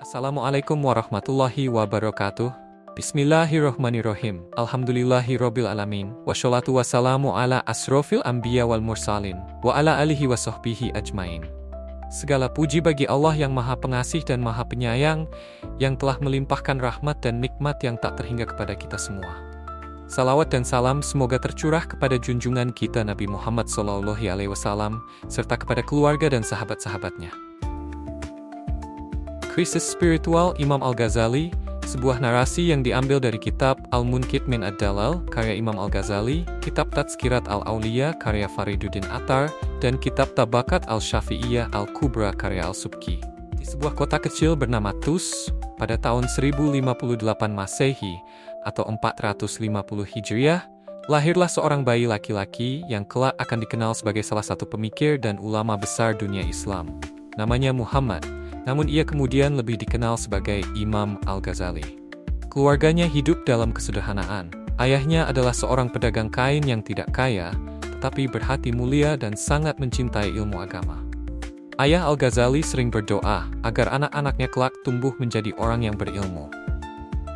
Assalamualaikum warahmatullahi wabarakatuh. Bismillahirrohmanirrohim. Alhamdulillahirabbil alamin. Washolatu wassalamu ala asrofil anbiya wal mursalin. Wa ala alihi wa sahbihi ajmain. Segala puji bagi Allah yang Maha Pengasih dan Maha Penyayang, yang telah melimpahkan rahmat dan nikmat yang tak terhingga kepada kita semua. Salawat dan salam semoga tercurah kepada junjungan kita Nabi Muhammad SAW, serta kepada keluarga dan sahabat-sahabatnya. Krisis Spiritual Imam Al-Ghazali, sebuah narasi yang diambil dari kitab Al-Munqidh min Ad-Dalal, karya Imam Al-Ghazali, kitab Tazkirat Al-Awliya, karya Fariduddin Attar, dan kitab Tabakat Al-Syafi'iyah Al-Kubra, karya Al-Subki. Di sebuah kota kecil bernama Tus, pada tahun 1058 Masehi, atau 450 Hijriah, lahirlah seorang bayi laki-laki yang kelak akan dikenal sebagai salah satu pemikir dan ulama besar dunia Islam. Namanya Muhammad, namun ia kemudian lebih dikenal sebagai Imam Al-Ghazali. Keluarganya hidup dalam kesederhanaan. Ayahnya adalah seorang pedagang kain yang tidak kaya, tetapi berhati mulia dan sangat mencintai ilmu agama. Ayah Al-Ghazali sering berdoa agar anak-anaknya kelak tumbuh menjadi orang yang berilmu.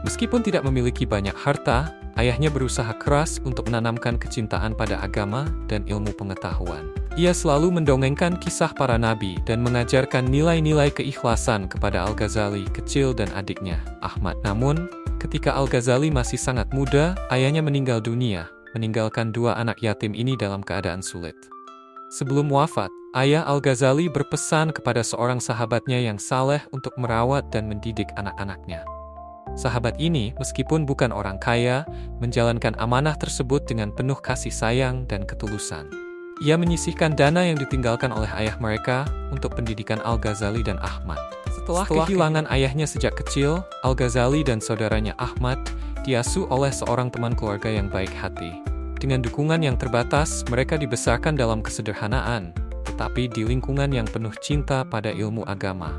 Meskipun tidak memiliki banyak harta, ayahnya berusaha keras untuk menanamkan kecintaan pada agama dan ilmu pengetahuan. Ia selalu mendongengkan kisah para nabi dan mengajarkan nilai-nilai keikhlasan kepada Al-Ghazali kecil dan adiknya, Ahmad. Namun, ketika Al-Ghazali masih sangat muda, ayahnya meninggal dunia, meninggalkan dua anak yatim ini dalam keadaan sulit. Sebelum wafat, ayah Al-Ghazali berpesan kepada seorang sahabatnya yang saleh untuk merawat dan mendidik anak-anaknya. Sahabat ini, meskipun bukan orang kaya, menjalankan amanah tersebut dengan penuh kasih sayang dan ketulusan. Ia menyisihkan dana yang ditinggalkan oleh ayah mereka untuk pendidikan Al-Ghazali dan Ahmad. Setelah kehilangan ayahnya sejak kecil, Al-Ghazali dan saudaranya Ahmad diasuh oleh seorang teman keluarga yang baik hati. Dengan dukungan yang terbatas, mereka dibesarkan dalam kesederhanaan, tetapi di lingkungan yang penuh cinta pada ilmu agama.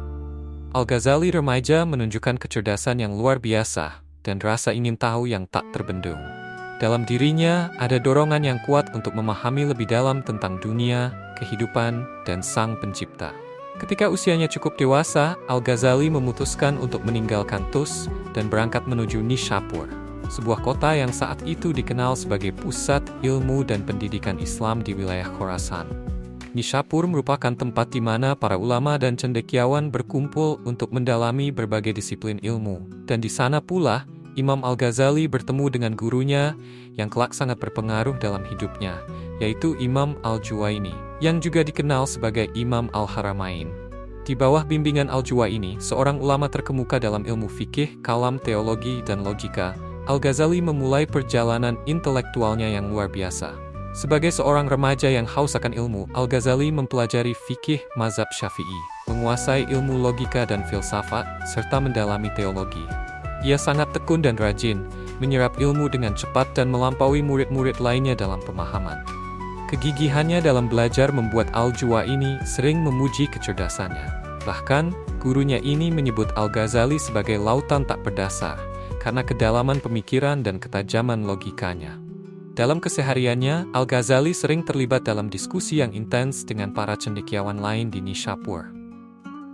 Al-Ghazali remaja menunjukkan kecerdasan yang luar biasa dan rasa ingin tahu yang tak terbendung. Dalam dirinya ada dorongan yang kuat untuk memahami lebih dalam tentang dunia, kehidupan, dan Sang Pencipta. Ketika usianya cukup dewasa, Al-Ghazali memutuskan untuk meninggalkan Tus dan berangkat menuju Nishapur, sebuah kota yang saat itu dikenal sebagai pusat ilmu dan pendidikan Islam di wilayah Khorasan. Nishapur merupakan tempat di mana para ulama dan cendekiawan berkumpul untuk mendalami berbagai disiplin ilmu. Dan di sana pula, Imam Al-Ghazali bertemu dengan gurunya yang kelak sangat berpengaruh dalam hidupnya, yaitu Imam Al-Juwaini, yang juga dikenal sebagai Imam Al-Haramain. Di bawah bimbingan Al-Juwaini, seorang ulama terkemuka dalam ilmu fikih, kalam, teologi, dan logika, Al-Ghazali memulai perjalanan intelektualnya yang luar biasa. Sebagai seorang remaja yang haus akan ilmu, Al-Ghazali mempelajari fikih mazhab Syafi'i, menguasai ilmu logika dan filsafat, serta mendalami teologi. Ia sangat tekun dan rajin, menyerap ilmu dengan cepat dan melampaui murid-murid lainnya dalam pemahaman. Kegigihannya dalam belajar membuat Al-Juwaini sering memuji kecerdasannya. Bahkan, gurunya ini menyebut Al-Ghazali sebagai lautan tak berdasar, karena kedalaman pemikiran dan ketajaman logikanya. Dalam kesehariannya, Al-Ghazali sering terlibat dalam diskusi yang intens dengan para cendekiawan lain di Nishapur.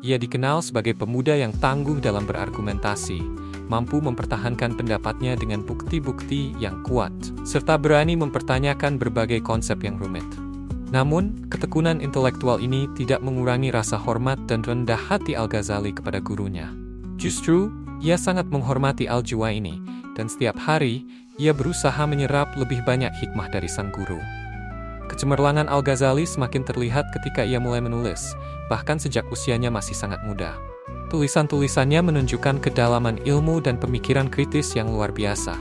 Ia dikenal sebagai pemuda yang tangguh dalam berargumentasi, mampu mempertahankan pendapatnya dengan bukti-bukti yang kuat, serta berani mempertanyakan berbagai konsep yang rumit. Namun, ketekunan intelektual ini tidak mengurangi rasa hormat dan rendah hati Al-Ghazali kepada gurunya. Justru, ia sangat menghormati Al-Juwaini, dan setiap hari, ia berusaha menyerap lebih banyak hikmah dari sang guru. Kecemerlangan Al-Ghazali semakin terlihat ketika ia mulai menulis, bahkan sejak usianya masih sangat muda. Tulisan-tulisannya menunjukkan kedalaman ilmu dan pemikiran kritis yang luar biasa.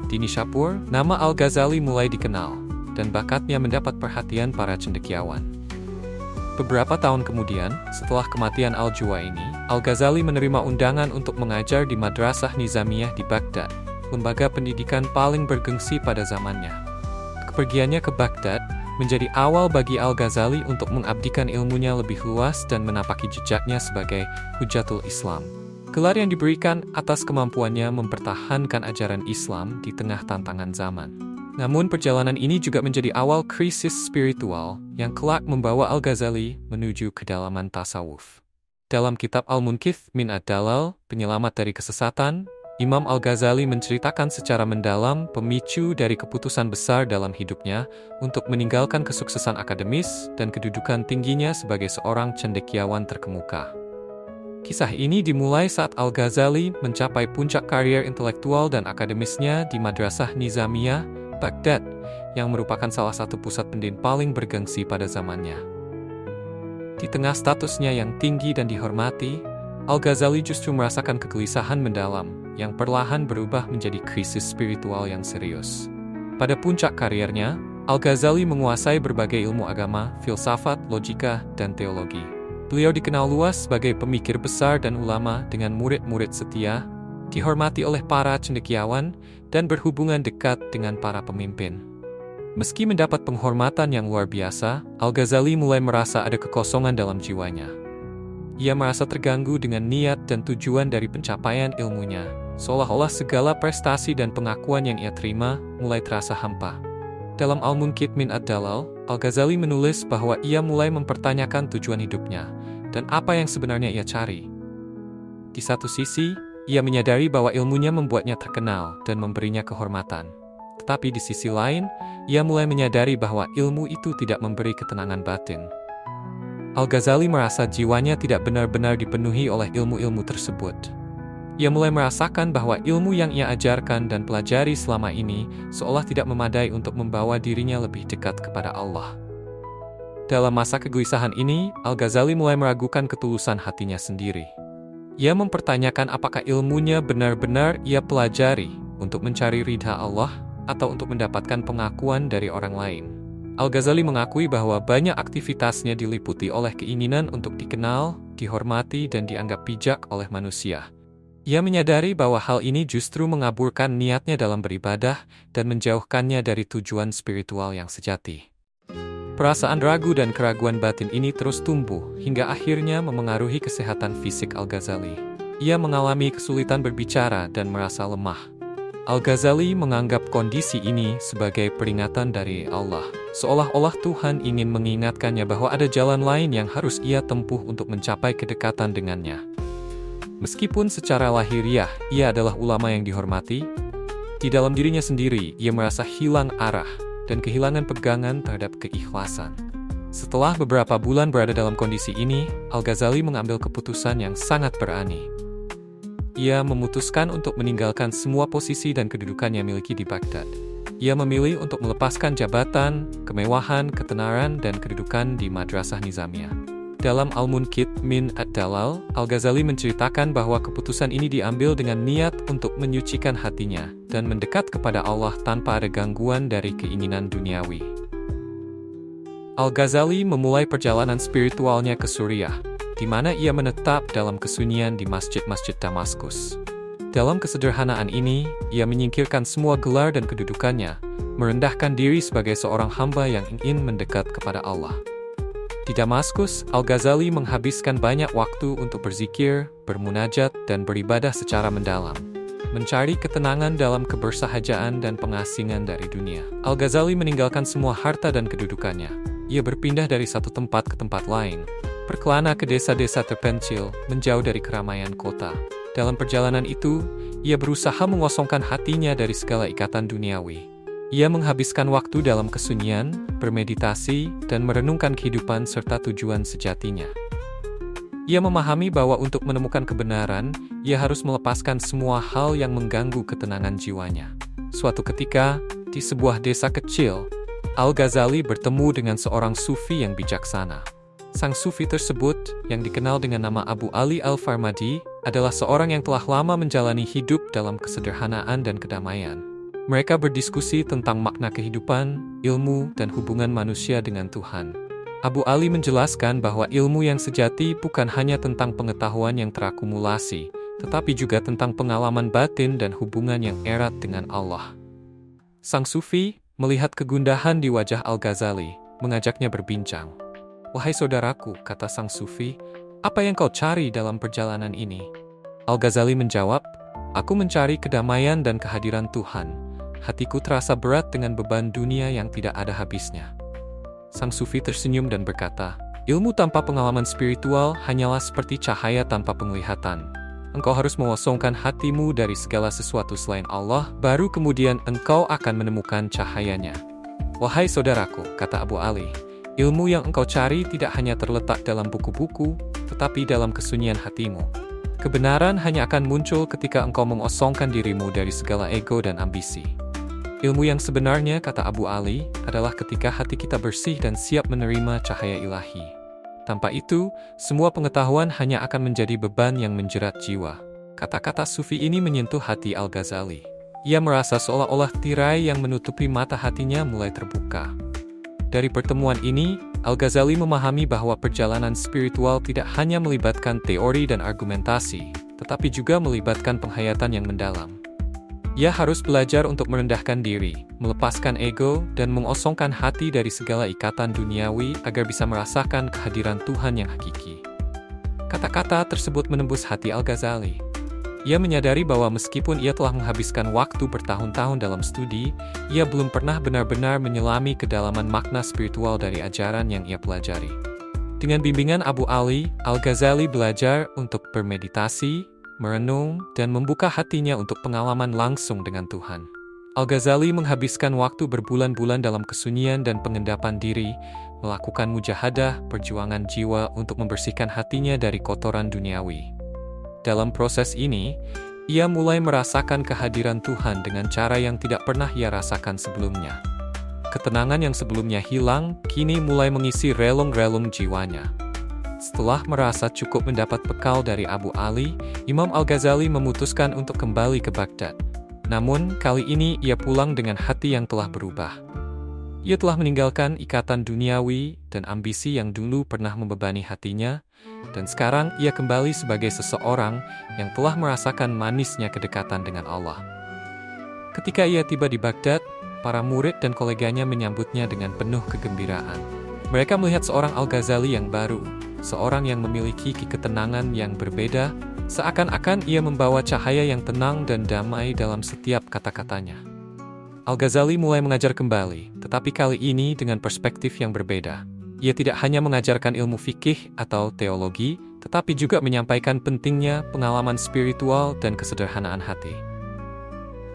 Di Nishapur, nama Al-Ghazali mulai dikenal, dan bakatnya mendapat perhatian para cendekiawan. Beberapa tahun kemudian, setelah kematian Al-Juwaini, Al-Ghazali menerima undangan untuk mengajar di Madrasah Nizamiyah di Baghdad, lembaga pendidikan paling bergengsi pada zamannya. Kepergiannya ke Baghdad menjadi awal bagi Al-Ghazali untuk mengabdikan ilmunya lebih luas dan menapaki jejaknya sebagai Hujatul Islam. Gelar yang diberikan atas kemampuannya mempertahankan ajaran Islam di tengah tantangan zaman. Namun perjalanan ini juga menjadi awal krisis spiritual yang kelak membawa Al-Ghazali menuju kedalaman tasawuf. Dalam kitab Al-Munqidh min Ad-Dalal, Penyelamat dari Kesesatan, Imam Al-Ghazali menceritakan secara mendalam pemicu dari keputusan besar dalam hidupnya untuk meninggalkan kesuksesan akademis dan kedudukan tingginya sebagai seorang cendekiawan terkemuka. Kisah ini dimulai saat Al-Ghazali mencapai puncak karier intelektual dan akademisnya di Madrasah Nizamiyah, Baghdad, yang merupakan salah satu pusat pendidikan paling bergengsi pada zamannya. Di tengah statusnya yang tinggi dan dihormati, Al-Ghazali justru merasakan kegelisahan mendalam yang perlahan berubah menjadi krisis spiritual yang serius. Pada puncak kariernya, Al-Ghazali menguasai berbagai ilmu agama, filsafat, logika, dan teologi. Beliau dikenal luas sebagai pemikir besar dan ulama dengan murid-murid setia, dihormati oleh para cendekiawan, dan berhubungan dekat dengan para pemimpin. Meski mendapat penghormatan yang luar biasa, Al-Ghazali mulai merasa ada kekosongan dalam jiwanya. Ia merasa terganggu dengan niat dan tujuan dari pencapaian ilmunya, seolah-olah segala prestasi dan pengakuan yang ia terima mulai terasa hampa. Dalam Al-Munqidh min Ad-Dalal, Al-Ghazali menulis bahwa ia mulai mempertanyakan tujuan hidupnya dan apa yang sebenarnya ia cari. Di satu sisi, ia menyadari bahwa ilmunya membuatnya terkenal dan memberinya kehormatan. Tetapi di sisi lain, ia mulai menyadari bahwa ilmu itu tidak memberi ketenangan batin. Al-Ghazali merasa jiwanya tidak benar-benar dipenuhi oleh ilmu-ilmu tersebut. Ia mulai merasakan bahwa ilmu yang ia ajarkan dan pelajari selama ini seolah tidak memadai untuk membawa dirinya lebih dekat kepada Allah. Dalam masa kegelisahan ini, Al-Ghazali mulai meragukan ketulusan hatinya sendiri. Ia mempertanyakan apakah ilmunya benar-benar ia pelajari untuk mencari ridha Allah atau untuk mendapatkan pengakuan dari orang lain. Al-Ghazali mengakui bahwa banyak aktivitasnya diliputi oleh keinginan untuk dikenal, dihormati, dan dianggap bijak oleh manusia. Ia menyadari bahwa hal ini justru mengaburkan niatnya dalam beribadah dan menjauhkannya dari tujuan spiritual yang sejati. Perasaan ragu dan keraguan batin ini terus tumbuh hingga akhirnya memengaruhi kesehatan fisik Al-Ghazali. Ia mengalami kesulitan berbicara dan merasa lemah. Al-Ghazali menganggap kondisi ini sebagai peringatan dari Allah, seolah-olah Tuhan ingin mengingatkannya bahwa ada jalan lain yang harus ia tempuh untuk mencapai kedekatan dengannya. Meskipun secara lahiriah ia adalah ulama yang dihormati, di dalam dirinya sendiri ia merasa hilang arah dan kehilangan pegangan terhadap keikhlasan. Setelah beberapa bulan berada dalam kondisi ini, Al-Ghazali mengambil keputusan yang sangat berani. Ia memutuskan untuk meninggalkan semua posisi dan kedudukan yang miliki di Baghdad. Ia memilih untuk melepaskan jabatan, kemewahan, ketenaran, dan kedudukan di Madrasah Nizamiyah. Dalam Al-Munqidh min Ad-Dalal, Al-Ghazali menceritakan bahwa keputusan ini diambil dengan niat untuk menyucikan hatinya dan mendekat kepada Allah tanpa ada gangguan dari keinginan duniawi. Al-Ghazali memulai perjalanan spiritualnya ke Suriah, di mana ia menetap dalam kesunyian di masjid-masjid Damaskus. Dalam kesederhanaan ini, ia menyingkirkan semua gelar dan kedudukannya, merendahkan diri sebagai seorang hamba yang ingin mendekat kepada Allah. Di Damaskus, Al-Ghazali menghabiskan banyak waktu untuk berzikir, bermunajat, dan beribadah secara mendalam, mencari ketenangan dalam kebersahajaan dan pengasingan dari dunia. Al-Ghazali meninggalkan semua harta dan kedudukannya. Ia berpindah dari satu tempat ke tempat lain, berkelana ke desa-desa terpencil, menjauh dari keramaian kota. Dalam perjalanan itu, ia berusaha mengosongkan hatinya dari segala ikatan duniawi. Ia menghabiskan waktu dalam kesunyian, bermeditasi, dan merenungkan kehidupan serta tujuan sejatinya. Ia memahami bahwa untuk menemukan kebenaran, ia harus melepaskan semua hal yang mengganggu ketenangan jiwanya. Suatu ketika, di sebuah desa kecil, Al-Ghazali bertemu dengan seorang sufi yang bijaksana. Sang sufi tersebut, yang dikenal dengan nama Abu Ali Al-Farmadi, adalah seorang yang telah lama menjalani hidup dalam kesederhanaan dan kedamaian. Mereka berdiskusi tentang makna kehidupan, ilmu, dan hubungan manusia dengan Tuhan. Abu Ali menjelaskan bahwa ilmu yang sejati bukan hanya tentang pengetahuan yang terakumulasi, tetapi juga tentang pengalaman batin dan hubungan yang erat dengan Allah. Sang sufi melihat kegundahan di wajah Al-Ghazali, mengajaknya berbincang. "Wahai saudaraku," kata sang sufi, "apa yang kau cari dalam perjalanan ini?" Al-Ghazali menjawab, "Aku mencari kedamaian dan kehadiran Tuhan. Hatiku terasa berat dengan beban dunia yang tidak ada habisnya." Sang sufi tersenyum dan berkata, Ilmu tanpa pengalaman spiritual hanyalah seperti cahaya tanpa penglihatan. Engkau harus mengosongkan hatimu dari segala sesuatu selain Allah, baru kemudian engkau akan menemukan cahayanya. Wahai saudaraku, kata Abu Ali, ilmu yang engkau cari tidak hanya terletak dalam buku-buku, tetapi dalam kesunyian hatimu. Kebenaran hanya akan muncul ketika engkau mengosongkan dirimu dari segala ego dan ambisi. Ilmu yang sebenarnya, kata Abu Ali, adalah ketika hati kita bersih dan siap menerima cahaya ilahi. Tanpa itu, semua pengetahuan hanya akan menjadi beban yang menjerat jiwa. Kata-kata sufi ini menyentuh hati Al-Ghazali. Ia merasa seolah-olah tirai yang menutupi mata hatinya mulai terbuka. Dari pertemuan ini, Al-Ghazali memahami bahwa perjalanan spiritual tidak hanya melibatkan teori dan argumentasi, tetapi juga melibatkan penghayatan yang mendalam. Ia harus belajar untuk merendahkan diri, melepaskan ego, dan mengosongkan hati dari segala ikatan duniawi agar bisa merasakan kehadiran Tuhan yang hakiki. Kata-kata tersebut menembus hati Al-Ghazali. Ia menyadari bahwa meskipun ia telah menghabiskan waktu bertahun-tahun dalam studi, ia belum pernah benar-benar menyelami kedalaman makna spiritual dari ajaran yang ia pelajari. Dengan bimbingan Abu Ali, Al-Ghazali belajar untuk bermeditasi, merenung, dan membuka hatinya untuk pengalaman langsung dengan Tuhan. Al-Ghazali menghabiskan waktu berbulan-bulan dalam kesunyian dan pengendapan diri, melakukan mujahadah, perjuangan jiwa untuk membersihkan hatinya dari kotoran duniawi. Dalam proses ini, ia mulai merasakan kehadiran Tuhan dengan cara yang tidak pernah ia rasakan sebelumnya. Ketenangan yang sebelumnya hilang, kini mulai mengisi relung-relung jiwanya. Setelah merasa cukup mendapat bekal dari Abu Ali, Imam Al-Ghazali memutuskan untuk kembali ke Baghdad. Namun, kali ini ia pulang dengan hati yang telah berubah. Ia telah meninggalkan ikatan duniawi dan ambisi yang dulu pernah membebani hatinya, dan sekarang ia kembali sebagai seseorang yang telah merasakan manisnya kedekatan dengan Allah. Ketika ia tiba di Baghdad, para murid dan koleganya menyambutnya dengan penuh kegembiraan. Mereka melihat seorang Al-Ghazali yang baru, seorang yang memiliki ketenangan yang berbeda, seakan-akan ia membawa cahaya yang tenang dan damai dalam setiap kata-katanya. Al-Ghazali mulai mengajar kembali, tetapi kali ini dengan perspektif yang berbeda. Ia tidak hanya mengajarkan ilmu fikih atau teologi, tetapi juga menyampaikan pentingnya pengalaman spiritual dan kesederhanaan hati.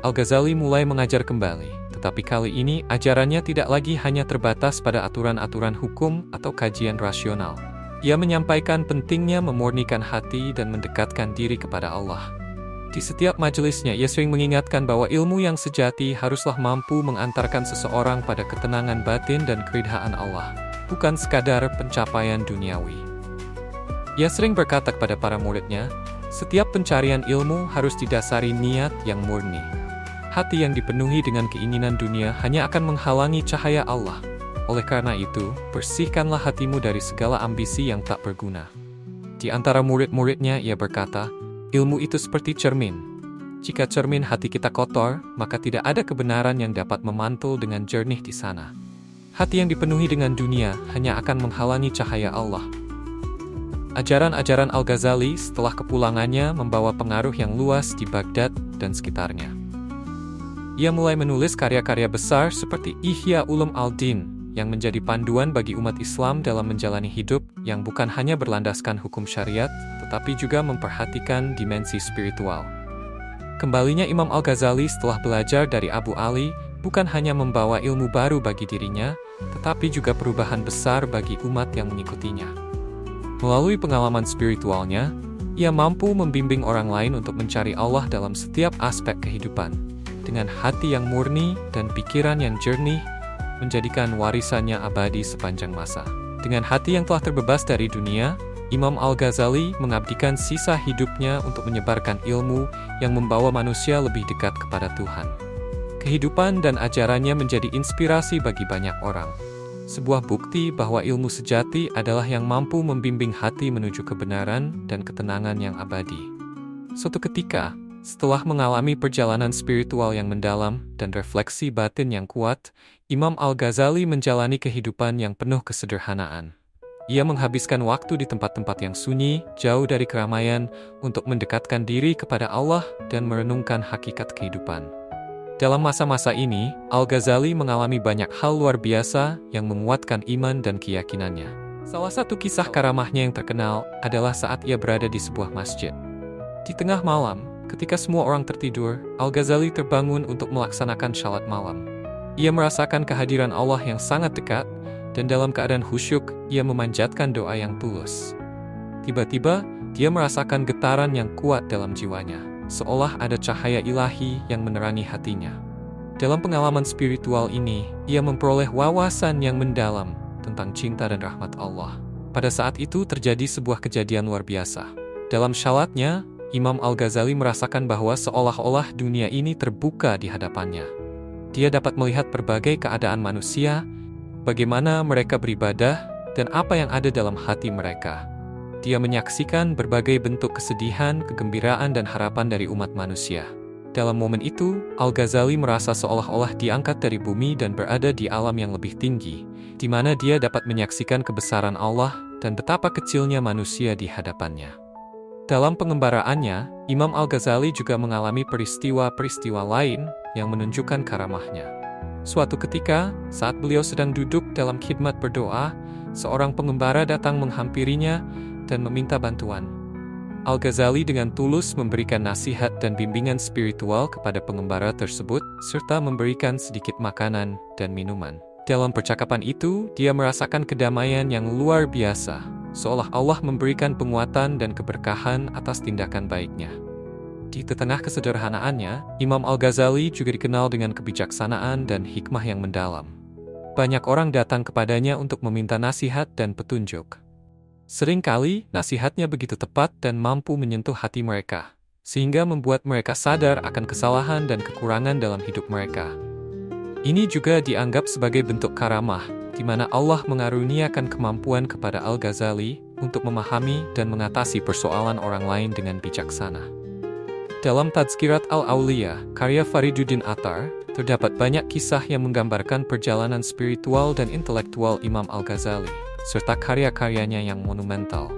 Al-Ghazali mulai mengajar kembali, tetapi kali ini ajarannya tidak lagi hanya terbatas pada aturan-aturan hukum atau kajian rasional. Ia menyampaikan pentingnya memurnikan hati dan mendekatkan diri kepada Allah. Di setiap majelisnya, ia sering mengingatkan bahwa ilmu yang sejati haruslah mampu mengantarkan seseorang pada ketenangan batin dan keridhaan Allah, bukan sekadar pencapaian duniawi. Ia sering berkata kepada para muridnya, setiap pencarian ilmu harus didasari niat yang murni. Hati yang dipenuhi dengan keinginan dunia hanya akan menghalangi cahaya Allah. Oleh karena itu, bersihkanlah hatimu dari segala ambisi yang tak berguna. Di antara murid-muridnya ia berkata, ilmu itu seperti cermin. Jika cermin hati kita kotor, maka tidak ada kebenaran yang dapat memantul dengan jernih di sana. Hati yang dipenuhi dengan dunia hanya akan menghalangi cahaya Allah. Ajaran-ajaran Al-Ghazali setelah kepulangannya membawa pengaruh yang luas di Baghdad dan sekitarnya. Ia mulai menulis karya-karya besar seperti Ihya Ulum al-Din, yang menjadi panduan bagi umat Islam dalam menjalani hidup yang bukan hanya berlandaskan hukum syariat, tetapi juga memperhatikan dimensi spiritual. Kembalinya Imam Al-Ghazali setelah belajar dari Abu Ali, bukan hanya membawa ilmu baru bagi dirinya, tetapi juga perubahan besar bagi umat yang mengikutinya. Melalui pengalaman spiritualnya, ia mampu membimbing orang lain untuk mencari Allah dalam setiap aspek kehidupan, dengan hati yang murni dan pikiran yang jernih, menjadikan warisannya abadi sepanjang masa. Dengan hati yang telah terbebas dari dunia, Imam Al-Ghazali mengabdikan sisa hidupnya untuk menyebarkan ilmu yang membawa manusia lebih dekat kepada Tuhan. Kehidupan dan ajarannya menjadi inspirasi bagi banyak orang. Sebuah bukti bahwa ilmu sejati adalah yang mampu membimbing hati menuju kebenaran dan ketenangan yang abadi. Suatu ketika, setelah mengalami perjalanan spiritual yang mendalam dan refleksi batin yang kuat, Imam Al-Ghazali menjalani kehidupan yang penuh kesederhanaan. Ia menghabiskan waktu di tempat-tempat yang sunyi, jauh dari keramaian, untuk mendekatkan diri kepada Allah dan merenungkan hakikat kehidupan. Dalam masa-masa ini, Al-Ghazali mengalami banyak hal luar biasa yang menguatkan iman dan keyakinannya. Salah satu kisah karamahnya yang terkenal adalah saat ia berada di sebuah masjid. Di tengah malam, ketika semua orang tertidur, Al-Ghazali terbangun untuk melaksanakan syalat malam. Ia merasakan kehadiran Allah yang sangat dekat, dan dalam keadaan khusyuk, ia memanjatkan doa yang tulus. Tiba-tiba, dia merasakan getaran yang kuat dalam jiwanya, seolah ada cahaya ilahi yang menerangi hatinya. Dalam pengalaman spiritual ini, ia memperoleh wawasan yang mendalam tentang cinta dan rahmat Allah. Pada saat itu terjadi sebuah kejadian luar biasa. Dalam syalatnya, Imam Al-Ghazali merasakan bahwa seolah-olah dunia ini terbuka di hadapannya. Dia dapat melihat berbagai keadaan manusia, bagaimana mereka beribadah, dan apa yang ada dalam hati mereka. Dia menyaksikan berbagai bentuk kesedihan, kegembiraan, dan harapan dari umat manusia. Dalam momen itu, Al-Ghazali merasa seolah-olah diangkat dari bumi dan berada di alam yang lebih tinggi, di mana dia dapat menyaksikan kebesaran Allah dan betapa kecilnya manusia di hadapannya. Dalam pengembaraannya, Imam Al-Ghazali juga mengalami peristiwa-peristiwa lain yang menunjukkan karamahnya. Suatu ketika, saat beliau sedang duduk dalam khidmat berdoa, seorang pengembara datang menghampirinya dan meminta bantuan. Al-Ghazali dengan tulus memberikan nasihat dan bimbingan spiritual kepada pengembara tersebut, serta memberikan sedikit makanan dan minuman. Dalam percakapan itu, dia merasakan kedamaian yang luar biasa, seolah Allah memberikan penguatan dan keberkahan atas tindakan baiknya. Di tengah kesederhanaannya, Imam Al-Ghazali juga dikenal dengan kebijaksanaan dan hikmah yang mendalam. Banyak orang datang kepadanya untuk meminta nasihat dan petunjuk. Seringkali, nasihatnya begitu tepat dan mampu menyentuh hati mereka, sehingga membuat mereka sadar akan kesalahan dan kekurangan dalam hidup mereka. Ini juga dianggap sebagai bentuk karamah, di mana Allah mengaruniakan kemampuan kepada Al-Ghazali untuk memahami dan mengatasi persoalan orang lain dengan bijaksana. Dalam Tazkirat Al-Auliya, karya Fariduddin Attar, terdapat banyak kisah yang menggambarkan perjalanan spiritual dan intelektual Imam Al-Ghazali, serta karya-karyanya yang monumental.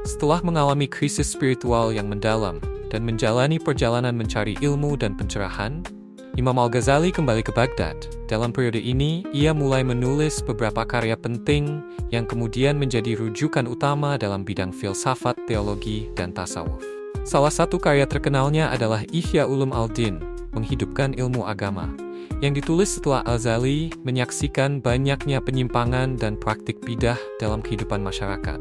Setelah mengalami krisis spiritual yang mendalam dan menjalani perjalanan mencari ilmu dan pencerahan, Imam Al-Ghazali kembali ke Baghdad. Dalam periode ini, ia mulai menulis beberapa karya penting yang kemudian menjadi rujukan utama dalam bidang filsafat, teologi, dan tasawuf. Salah satu karya terkenalnya adalah Ihya Ulum al-Din, menghidupkan ilmu agama, yang ditulis setelah Al-Ghazali menyaksikan banyaknya penyimpangan dan praktik bidah dalam kehidupan masyarakat.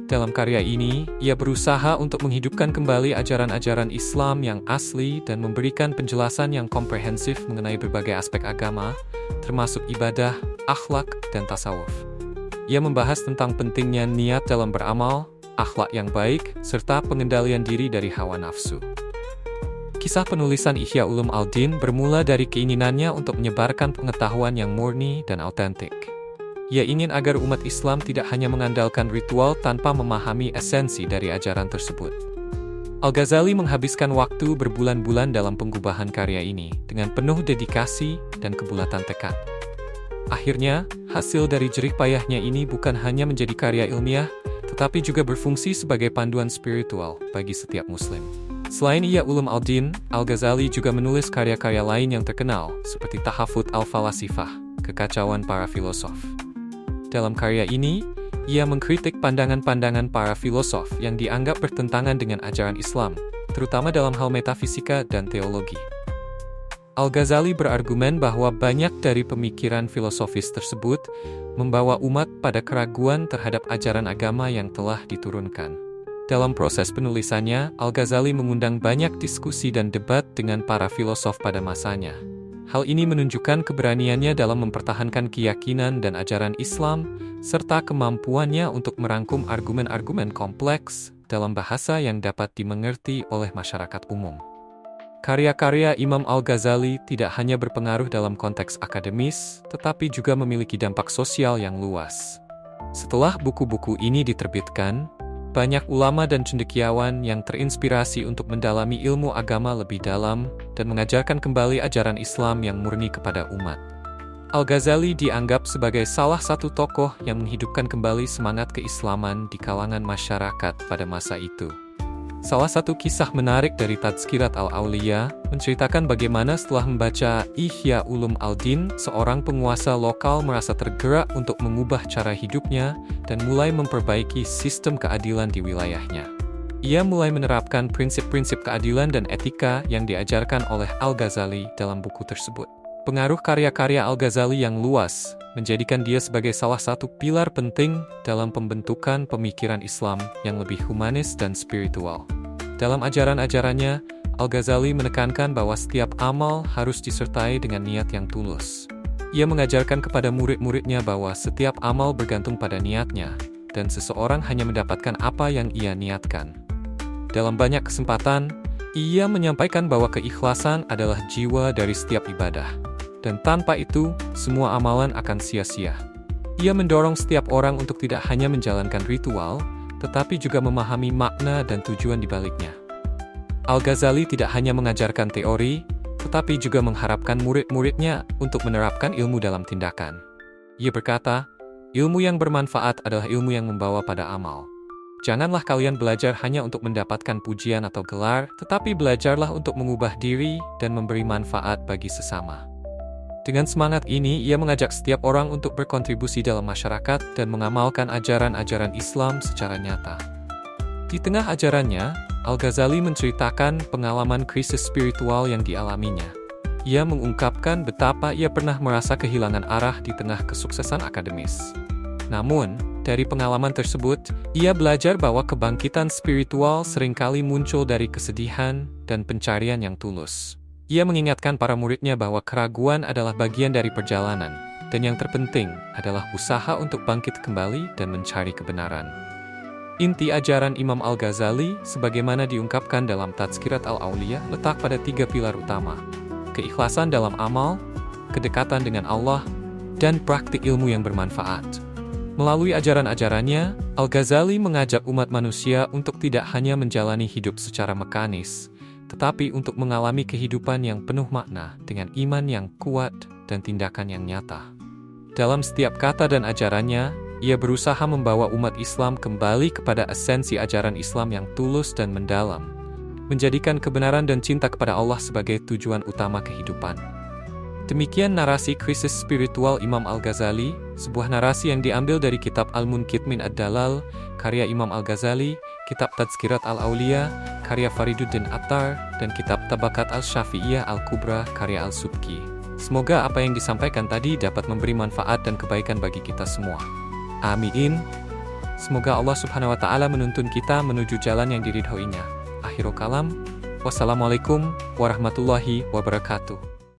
Dalam karya ini, ia berusaha untuk menghidupkan kembali ajaran-ajaran Islam yang asli dan memberikan penjelasan yang komprehensif mengenai berbagai aspek agama, termasuk ibadah, akhlak, dan tasawuf. Ia membahas tentang pentingnya niat dalam beramal, akhlak yang baik, serta pengendalian diri dari hawa nafsu. Kisah penulisan Ihya Ulum al-Din bermula dari keinginannya untuk menyebarkan pengetahuan yang murni dan autentik. Ia ingin agar umat Islam tidak hanya mengandalkan ritual tanpa memahami esensi dari ajaran tersebut. Al-Ghazali menghabiskan waktu berbulan-bulan dalam penggubahan karya ini dengan penuh dedikasi dan kebulatan tekad. Akhirnya, hasil dari jerih payahnya ini bukan hanya menjadi karya ilmiah, tetapi juga berfungsi sebagai panduan spiritual bagi setiap muslim. Selain Ihya Ulum al-Din, Al-Ghazali juga menulis karya-karya lain yang terkenal, seperti Tahafut al-Falasifah, kekacauan para filosof. Dalam karya ini, ia mengkritik pandangan-pandangan para filosof yang dianggap bertentangan dengan ajaran Islam, terutama dalam hal metafisika dan teologi. Al-Ghazali berargumen bahwa banyak dari pemikiran filosofis tersebut membawa umat pada keraguan terhadap ajaran agama yang telah diturunkan. Dalam proses penulisannya, Al-Ghazali mengundang banyak diskusi dan debat dengan para filosof pada masanya. Hal ini menunjukkan keberaniannya dalam mempertahankan keyakinan dan ajaran Islam, serta kemampuannya untuk merangkum argumen-argumen kompleks dalam bahasa yang dapat dimengerti oleh masyarakat umum. Karya-karya Imam Al-Ghazali tidak hanya berpengaruh dalam konteks akademis, tetapi juga memiliki dampak sosial yang luas. Setelah buku-buku ini diterbitkan, banyak ulama dan cendekiawan yang terinspirasi untuk mendalami ilmu agama lebih dalam dan mengajarkan kembali ajaran Islam yang murni kepada umat. Al-Ghazali dianggap sebagai salah satu tokoh yang menghidupkan kembali semangat keislaman di kalangan masyarakat pada masa itu. Salah satu kisah menarik dari Tazkirat Al-Auliya menceritakan bagaimana setelah membaca Ihya Ulumuddin, seorang penguasa lokal merasa tergerak untuk mengubah cara hidupnya dan mulai memperbaiki sistem keadilan di wilayahnya. Ia mulai menerapkan prinsip-prinsip keadilan dan etika yang diajarkan oleh Al-Ghazali dalam buku tersebut. Pengaruh karya-karya Al-Ghazali yang luas menjadikan dia sebagai salah satu pilar penting dalam pembentukan pemikiran Islam yang lebih humanis dan spiritual. Dalam ajaran-ajarannya, Al-Ghazali menekankan bahwa setiap amal harus disertai dengan niat yang tulus. Ia mengajarkan kepada murid-muridnya bahwa setiap amal bergantung pada niatnya, dan seseorang hanya mendapatkan apa yang ia niatkan. Dalam banyak kesempatan, ia menyampaikan bahwa keikhlasan adalah jiwa dari setiap ibadah, dan tanpa itu, semua amalan akan sia-sia. Ia mendorong setiap orang untuk tidak hanya menjalankan ritual, tetapi juga memahami makna dan tujuan di baliknya. Al-Ghazali tidak hanya mengajarkan teori, tetapi juga mengharapkan murid-muridnya untuk menerapkan ilmu dalam tindakan. Ia berkata, ilmu yang bermanfaat adalah ilmu yang membawa pada amal. Janganlah kalian belajar hanya untuk mendapatkan pujian atau gelar, tetapi belajarlah untuk mengubah diri dan memberi manfaat bagi sesama. Dengan semangat ini, ia mengajak setiap orang untuk berkontribusi dalam masyarakat dan mengamalkan ajaran-ajaran Islam secara nyata. Di tengah ajarannya, Al-Ghazali menceritakan pengalaman krisis spiritual yang dialaminya. Ia mengungkapkan betapa ia pernah merasa kehilangan arah di tengah kesuksesan akademis. Namun, dari pengalaman tersebut, ia belajar bahwa kebangkitan spiritual seringkali muncul dari kesedihan dan pencarian yang tulus. Ia mengingatkan para muridnya bahwa keraguan adalah bagian dari perjalanan, dan yang terpenting adalah usaha untuk bangkit kembali dan mencari kebenaran. Inti ajaran Imam Al-Ghazali, sebagaimana diungkapkan dalam Tazkirat Al-Auliya, letak pada 3 pilar utama: keikhlasan dalam amal, kedekatan dengan Allah, dan praktik ilmu yang bermanfaat. Melalui ajaran-ajarannya, Al-Ghazali mengajak umat manusia untuk tidak hanya menjalani hidup secara mekanis, tetapi untuk mengalami kehidupan yang penuh makna dengan iman yang kuat dan tindakan yang nyata. Dalam setiap kata dan ajarannya, ia berusaha membawa umat Islam kembali kepada esensi ajaran Islam yang tulus dan mendalam, menjadikan kebenaran dan cinta kepada Allah sebagai tujuan utama kehidupan. Demikian narasi krisis spiritual Imam Al-Ghazali, sebuah narasi yang diambil dari kitab Al-Munqidh min Ad-Dalal, karya Imam Al-Ghazali, kitab Tazkirat Al-Auliya, karya Fariduddin Attar, dan kitab Tabaqat Al-Syafi'iyah Al-Kubra, karya Al-Subki. Semoga apa yang disampaikan tadi dapat memberi manfaat dan kebaikan bagi kita semua. Amin. Semoga Allah Subhanahu wa Ta'ala menuntun kita menuju jalan yang diridhoinya. Akhirul kalam. Wassalamualaikum warahmatullahi wabarakatuh.